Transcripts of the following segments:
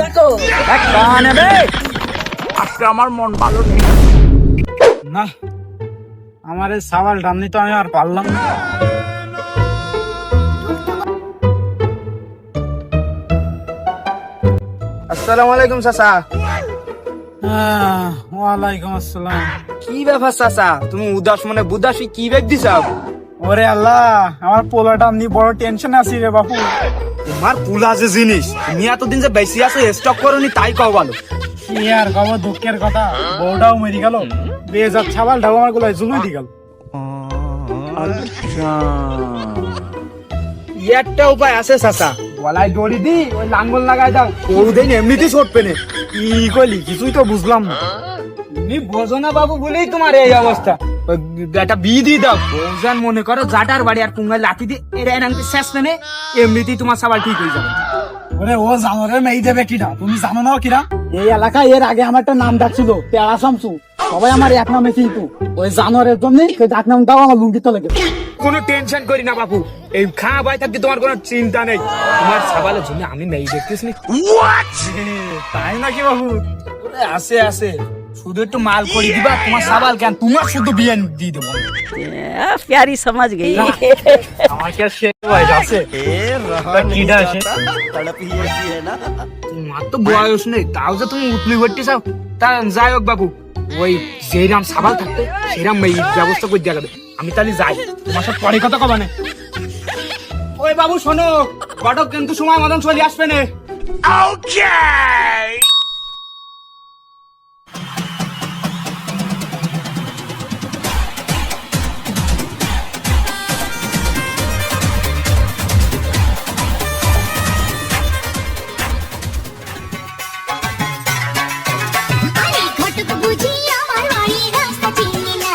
দেখো আজকে আমার মন ভালো নেই। না, আমার এই সাবাল টামনি তো আমি আর পারলাম না। আসসালামু আলাইকুম চাচা। ওয়ালাইকুম আসসালাম। কি ব্যাপার চাচা, তুমি উদাস মনে বুদাসী কি বেগ দিছাও? ওরে আল্লাহ, আমার পোলা টামনি বড় টেনশন আছি রে বাপু। তোমার পুলা যে জিনিস, তুমি এতদিন যে বেশি আছে স্টক করনি তাই কও ভালো। কি আর কব, দুঃখের কথা, বউটাও মরি গেল, বেজাত ছাবালটাও আমার গোলায় জুলুই দি গেল। একটা উপায় আছে চাচা, গলায় দড়ি দি ওই লাঙ্গল লাগাই দাও, ওদের এমনিতেই ছটবে না। কি কইলি, কিছুই তো বুঝলাম না। তুমি বোঝো না বাবু বলেই তোমার এই অবস্থা। একটা বিয়ে দিয়ে দাও, বউজান মনে করো জাটার বাড়ি আর পুঙ্গায় লাথি দিয়ে এরা এনাকে শেষ মেনে এমনিতেই তোমার সবাই ঠিক হয়ে যাবে। ওরে ও জানো রে, মেয়ে দেবে কিনা, তুমি জানো না কিনা? এই এলাকায় এর আগে আমার একটা নাম ডাক ছিল পেয়ারা শামসু, সবাই আমার এক নামে চিনতো। ওই জানোয়ারের জন্য সেই ডাক নামটাও আমার লুঙ্গিতে লেগে। কোনো টেনশন করি না বাবু, এই খা বাই থাকতে তোমার কোনো চিন্তা নেই। তোমার সাবালের জন্য আমি মেয়ে দেখতেছ নি। তাই নাকি বাবু? আছে আছে, শুধু একটু মাল করে দিবা, তোমার সাবাল কেন, তোমার শুধু বিয়ে দিয়ে দেবো। प्यारी समझ गई। আমাকে আর সে ভাই আছে কিডা আছে? তোমার তো বয়স নেই, তাও যে তুমি উতলি করতে চাও। তা যাই হোক বাবু, ওই যেরাম সাবাল থাকতে সেরাম মেয়ে ব্যবস্থা করে দেওয়া যাবে। আমি তাহলে যাই, তোমার সাথে পরে কথা কবা না। ওই বাবু শোনো, ঘটক কিন্তু সময় মতন চলে আসবে না। ঘটক বুঝি আমার বাড়ির রাস্তা চিনি না,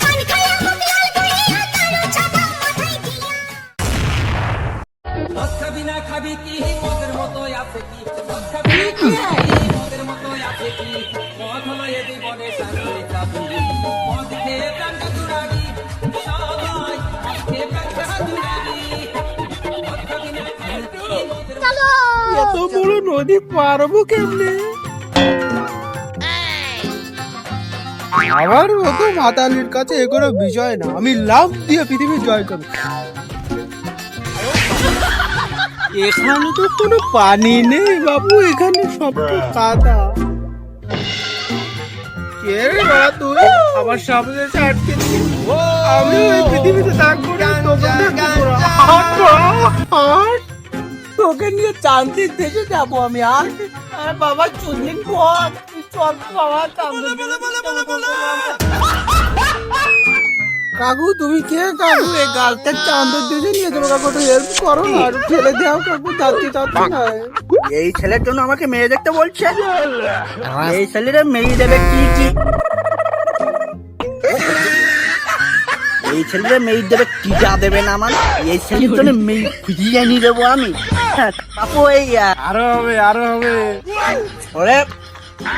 পান খায়া মুখ লাল করিয়া কারো ছাতা মাথায় দিয়া। এত বড় নদী পারবো কেমনে? আমার মতো মাতালির কাছে এ কোনো বিষয় না, আমি লাভ দিয়ে পৃথিবী জয় করব। এখানে তো কোনো পানি নেই বাবু, এখানে সব তো কাদা। কে রে বাবা তুই আমার সামনে এসে আটকে দিলি? আমি ওই পৃথিবীতে থাকবো না, তোকে দেখবো না। হাট বাবা, হাট। তোকে নিয়ে চান্দির দেশে যাবো আমি। আর আরে বাবা চুদিন পর তুই চল বাবা চান্দির দেশে। কাকু তুমি কে কাকু? এই গালটা চান্দের দেশে নিয়ে যাবো কাকু, একটু হেল্প করো না, আর ঠেলে দাও কাকু, যাচ্ছি যাচ্ছি না। এই ছেলের জন্য আমাকে মেয়ে দেখতে বলছে। এই ছেলেরা মেয়ে দেবে কি কি, এই ছেলেরা মেয়ে দেবে কি যা দেবে না, মানে এই ছেলের জন্য মেয়ে খুঁজিয়ে নিয়ে দেবো আমি। বাপু এই আরো হবে, আরো হবে। ওরে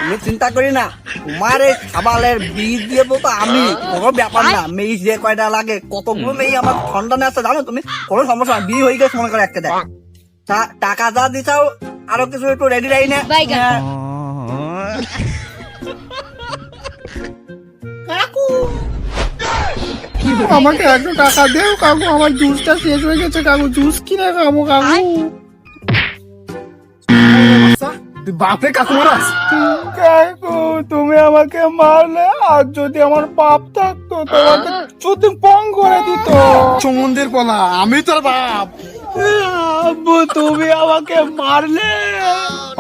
তুমি চিন্তা করি না, তোমার এই খাবালের বীজ দিয়ে তো আমি, কোনো ব্যাপার না। মেয়ে যে কয়টা লাগে, কতগুলো মেয়ে আমার সন্তানে আছে জানো তুমি, কোনো সমস্যা না। বিয়ে হয়ে গেছে মনে করে একটা দেখ, টাকা যা দিছাও আরো কিছু একটু রেডি রাই না। কাকু আমাকে একটু টাকা দেও কাকু, আমার জুসটা শেষ হয়ে গেছে কাকু, জুস কিনে খাবো কাকু। বাপে কাকু মারাস? কাকু তুমি আমাকে মারলে, আর যদি আমার বাপ থাকতো তোমাকে চুদিন পং করে দিত। সমুদ্রের পলা, আমি তোর বাপ। আব্বু তুমি আমাকে মারলে।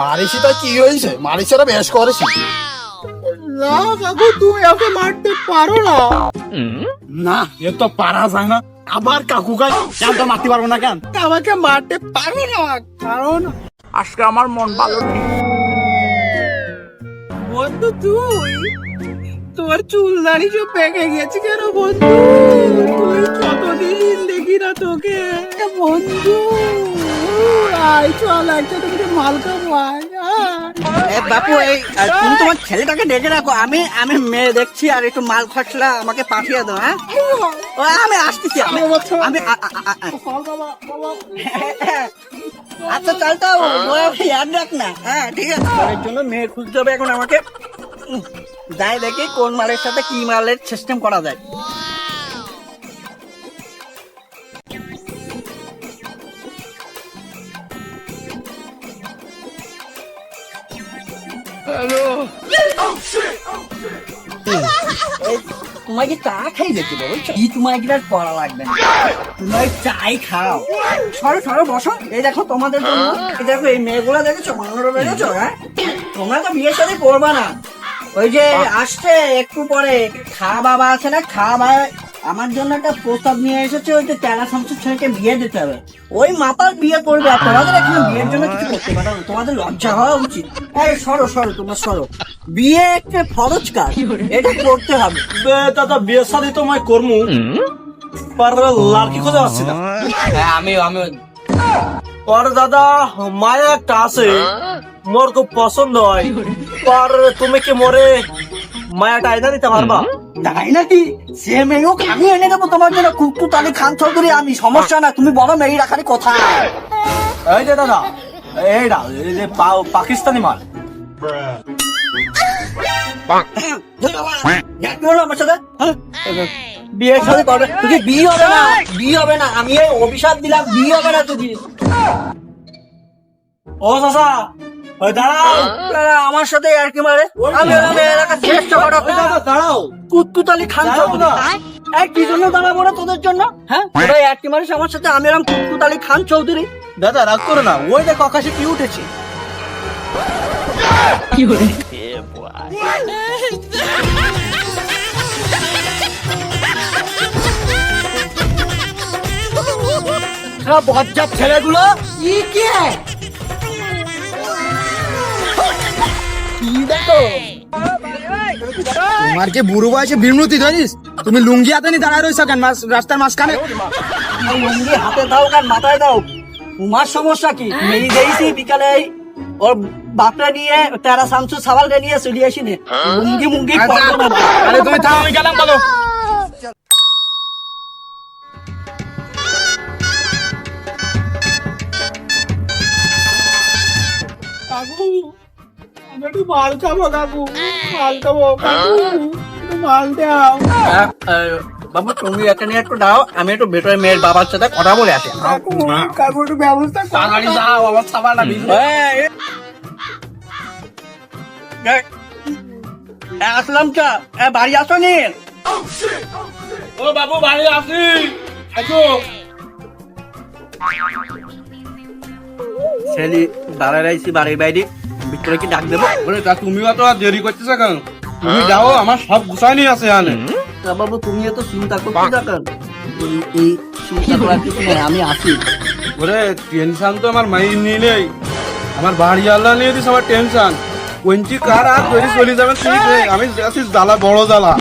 মারিসি তো কি হয়েছে, মারিস বেশ করেছি। না কাকু তুমি আমাকে মারতে পারো না। না এ তো পারা যায় না, আবার কাকু গাই কেন তো মারতে পারবো না কেন? আমাকে মারতে পারো না, কারণ আজকে আমার মন ভালো নেই। বন্ধু তুই, তোমার চুল দাড়ি সব পেকে গেছে কেন বন্ধু? তুই কতদিন দেখি না তোকে বন্ধু। আয় চল একসাথে মিলে মাল খাবো, আয় আয়। বাপু এই তুমি তোমার ছেলেটাকে ডেকে রাখো, আমি আমি মেয়ে দেখছি, আর একটু মাল খসলা আমাকে পাঠিয়ে দাও। হ্যাঁ আমি আসতেছি, আমি আচ্ছা চালটা ইয়াদ রাখ না, হ্যাঁ ঠিক আছে। এর জন্য মেয়ে খুঁজতে হবে এখন আমাকে। যাই দেখি কোন মালের সাথে কি মালের সিস্টেম করা যায়। তোমাকে চা খাই যেতে বলছো কি? তোমাকে আর করা লাগবে না, তোমার চাই খাও। সরো সরো বসো। এই দেখো তোমাদের জন্য, এই দেখো এই মেয়েগুলো দেখেছো, মানুষরা দেখেছো? হ্যাঁ, তোমরা তো বিয়ে শাদী করবা না। ওই যে আসছে একটু পরে খা বাবা আছে না, খা বাবা আমার জন্য একটা প্রস্তাব নিয়ে এসেছে। ওই যে তেলা শামসুর ছেলেকে বিয়ে দিতে হবে, ওই মাতার বিয়ে করবে। আর তোমাদের এখানে বিয়ের জন্য কিছু করতে পারো না, তোমাদের লজ্জা হওয়া উচিত। এই সরো সরো, তোমার সরো। বিয়ে একটা ফরজ কাজ, এটা করতে হবে। দাদা বিয়ে শাদী তো মই করমু, पर লাড়কি খোঁজা পাচ্ছি না। হ্যাঁ আমিও पर দাদা মায়া একটা আছে, মোর খুব পছন্দ হয়। पर তুমি কি মোরে মায়াটা আইনা দিতে পারবা? তাই নাকি? সে মেয়েও আমি এনে দেবো তোমার জন্য। কুকটুত আলী খান চৌধুরী আমি, সমস্যা না। তুমি বলো মেয়ে রাখারই কথা। এই যে দাদা এইটা এই যে পাকিস্তানি মাল। আমার সাথে বিয়ে সাথে করবে? তুই বিয়ে হবে না, বিয়ে হবে না। আমি এই অভিশাপ দিলাম, বিয়ে হবে না তুই। ও চাচা ওই দাঁড়াও, আমার সাথে আর কি মারে? আমি এলাকার শ্রেষ্ঠ দাঁড়াও। কুতকুত আলী খান চৌধুরী। কি জন্য দাঁড়াবো না তোদের জন্য? হ্যাঁ তোরা এক কি মারিস আমার সাথে? আমি এরকম কুতকুত আলী খান চৌধুরী। দাদা রাগ করো না, ওই দেখো আকাশে কি উঠেছে। বজ্জাত ছেলেগুলো তোমার কি বুড়ো বয়সে বিমূর্তি ধরিস? তুমি লুঙ্গি হাতে নিয়ে দাঁড়ায় রয়েছ কেন রাস্তার মাঝখানে? লুঙ্গি হাতে দাও কার মাথায় দাও? তোমার সমস্যা কি? মেয়ে গেছি বিকালে ওর বাপরা নিয়ে তেরা শামসু সাওয়ালকে নিয়ে চলে আসি নে। লুঙ্গি মুঙ্গি পরবো না। আরে তুমি থামো, আমি গেলাম বলো। কাকু আমি একটু মাল খাবো, কাকু মাল খাবো, কাকু একটু মাল দাও। বাবু তুমি এখানে একটু দাও, আমি একটু ভেতরে মেয়ের বাবার সাথে কথা বলে আসি। কাকু কাকু একটু ব্যবস্থা করো। তাড়াতাড়ি যাও, আমার সাবানটা ভিজে। আসলাম চা, বাড়ি আসো নি? ও বাবু বাড়ি আসি, আসো। ছেলে দাঁড়াইছি বাড়ির বাইরে, ভিতরে কি ডাক দেবো? বলে তা তুমিও তো আর দেরি করতেছ কেন? তুমি যাও, আমার সব গুছানি আছে আনে। তা বাবু তুমি এত চিন্তা করতে থাকেন। এই চিন্তা করার কিছু নেই, আমি আসি। ওরে টেনশন তো আমার মাই নিলেই, আমার বাড়ি আল্লাহ নিয়ে দিস আমার টেনশন। কোনটি কার আর তৈরি চলে যাবে ঠিক নেই, আমি আছি জ্বালা, বড় জ্বালা।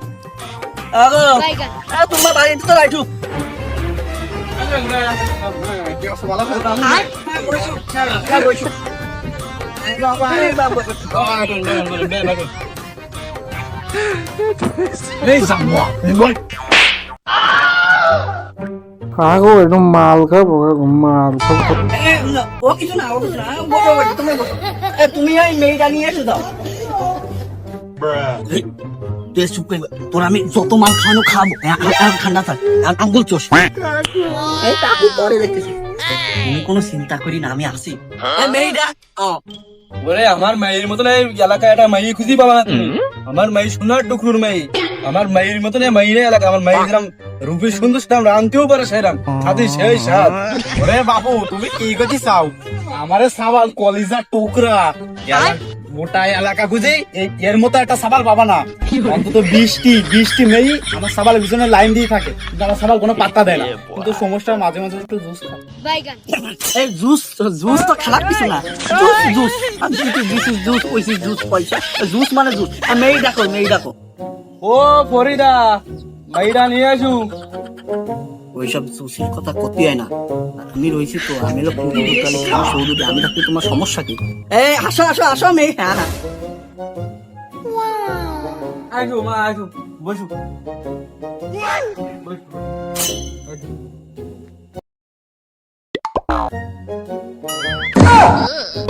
তোমার বাড়িতে তো রাইটু কাকু একটু মাল খাবো, কাকু মাল খাবো। ও কিছু না, ও কিছু না। বসো বসো, তুমি বসো। তুমি ওই মেয়েটা নিয়ে এসে দাও। তুই চুপ করে তোর আমি যত মাল খাওয়ানো খাবো। ঠান্ডা থাক, আঙ্গুল চোষ। এই কাকু পরে দেখতেছি, তুমি কোনো চিন্তা করি না, আমি আসি। মেয়েটা ওরে আমার মায়ের মতন এই এলাকায় একটা মাই খুঁজি পাবা না তুমি। আমার মাই সোনার টুকরুর মাই, আমার মায়ের মতন এই মাইরে এলাকা। আমার মাই যেরকম রূপে সুন্দর সেরকম রাঁধতেও পারে, সেরকম খাতে সেই স্বাদ। ওরে বাবু তুমি কি করছি চাও? আমারে সাবাল কলিজা টুকরা গোটা এলাকা খুঁজে এর মতো একটা সাবাল পাবা না। অন্তত 20টি মেয়ে আমার সাবালের পিছনে লাইন দিয়ে থাকে, কিন্তু আমার সাবাল কোনো পাত্তা দেয় না। কিন্তু সমস্যা মাঝে মাঝে একটু জুস খায়। এই জুস জুস তো খারাপ কিছু না। Juice juice this is juice, ওইস ইজ জুস। পয়সা জুস মানে জুস। মেয়ে ডাকো, মেয়ে ডাকো। ও ফরিদা মাইরা নিয়ে আসু। ওইসব জুসের কথা করতে হয় না, আমি রয়েছি তো। আমি হলো পুরুতালি খান চৌধুরী, আমি থাকতে তোমার সমস্যা কি? এই আসো আসো আসো মেয়ে। হ্যাঁ না আসু মা, আসু বসু।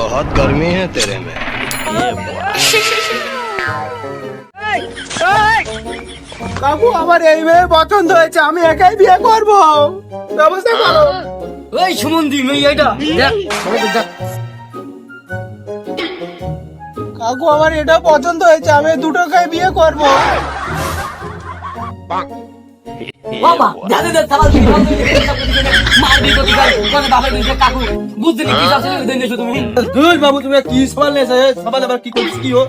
बहुत गर्मी है तेरे में। কাকু আমার এই মেয়ে পছন্দ হয়েছে, আমি একাই বিয়ে করব, ব্যবস্থা করো। ওই সুমন্দি মেয়েটা কাকু আমার এটা পছন্দ হয়েছে, আমি দুটোকে বিয়ে করব। বাবা জানে যে সাবাল মারবি তো দিগাই কোনে বাপের দিকে কাকু বুঝলি কি চাচ্ছে দেন দেছো তুমি দুই বাবু তুমি কি সবাল নেছে, সবাল আবার কি করছিস কি ও?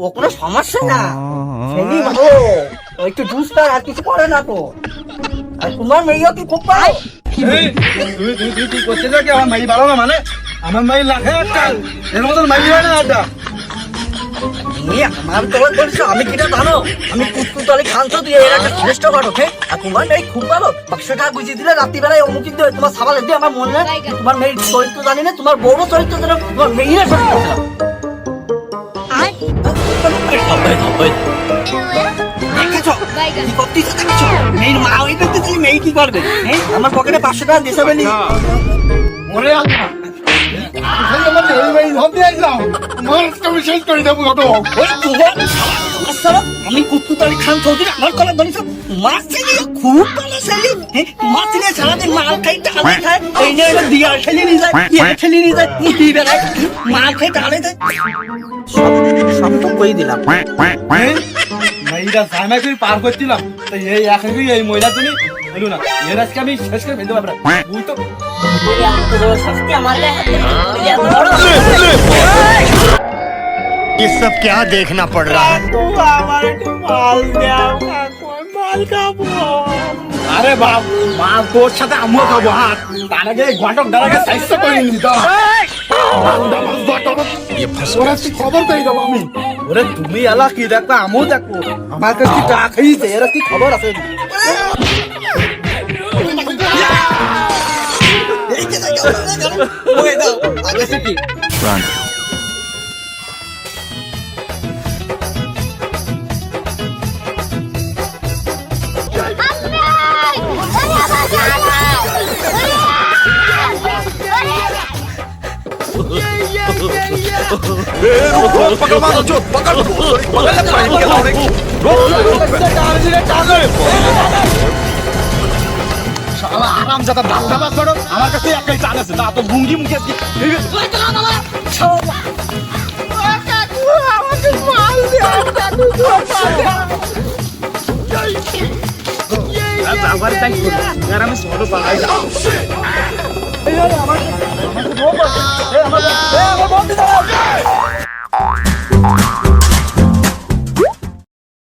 ও কোনো সমস্যা না ছেলে ভালো ওই একটু দুষ্টার আর কিছু করে না তো আর তোমার মেয়েও কি খুব পাও এই, তুই করছিস কি? আমার মাই ভালো না মানে? আমার মাই লাখে একটা, এর মতন মাই হয় না একটা। আমার তো বলছো আমি কিটা জানো আমি কুত্তুতলি খানছো দিয়ে এর একটা শ্রেষ্ঠ ঘটক হ্যাঁ আর তোমার মেয়ে খুব ভালো 500 টাকা বুঝিয়ে দিলে রাত্রিবেলায় অমুক দিয়ে তোমার সাবাল দিয়ে আমার মনে হয় তোমার মেয়ের চরিত্র জানি না তোমার বড় চরিত্র জানো তোমার মেয়ের চরিত্র জানো দেখেছো কি করতেছো দেখেছো মেয়ের মা ওই করতেছি মেয়ে কি করবে হ্যাঁ আমার পকেটে 500 টাকা দিয়েছে বলি ওরে আল্লাহ, আমার এই মাই ধরতে আইলাম, মারটা আমি শেষ করে দেবো ঘটক। ওই তোমার আসলে আমি কুত্তুতলি খান চৌধুরী আমার কলা ধরেছো তোমার ছেলে খুব ভালো ছেলে হ্যাঁ তোমার ছেলে সারাদিন মাল খাই টাকা খায় এই নিয়ে এবার দিয়া খেলে নিয়ে যায় খেলে নিয়ে যায় মুটি বেড়ায় মাল খাই টাকা যায় সব তো কই দিলাম মাইটা জানা করে পার করছিলাম, তো এই একাই এই মহিলার জন্য বলু না, এর আজকে আমি শেষ করে ফেলতে পারবো না। বুঝ তো ये सब क्या देखना पड़ रहा है? আমার একটু মাল দাও কাকু, আমি মাল খাবো। আরে বাপ, মাল তোর সাথে আমিও খাবো, হাত তার আগে ঘটক দাঁড়াকে সাইজ করে নি দাও। ওরা কি খবর পেয়ে যাবো আমি? ওরে তুমি এলা কি দেখো আমিও দেখবো, আমার কাছে টাকা খাইছে, এরা কি খবর আছে? আগে থেকে শালা হারামজাদা দান্দাবাজ করো, আমার কাছে একটাই চাল আছে, তা তো গুঙ্গি মুখে আজকে ঠিক আছে। কাকু আমাকে মাল দাও, কাকু আমি ছোট পালাই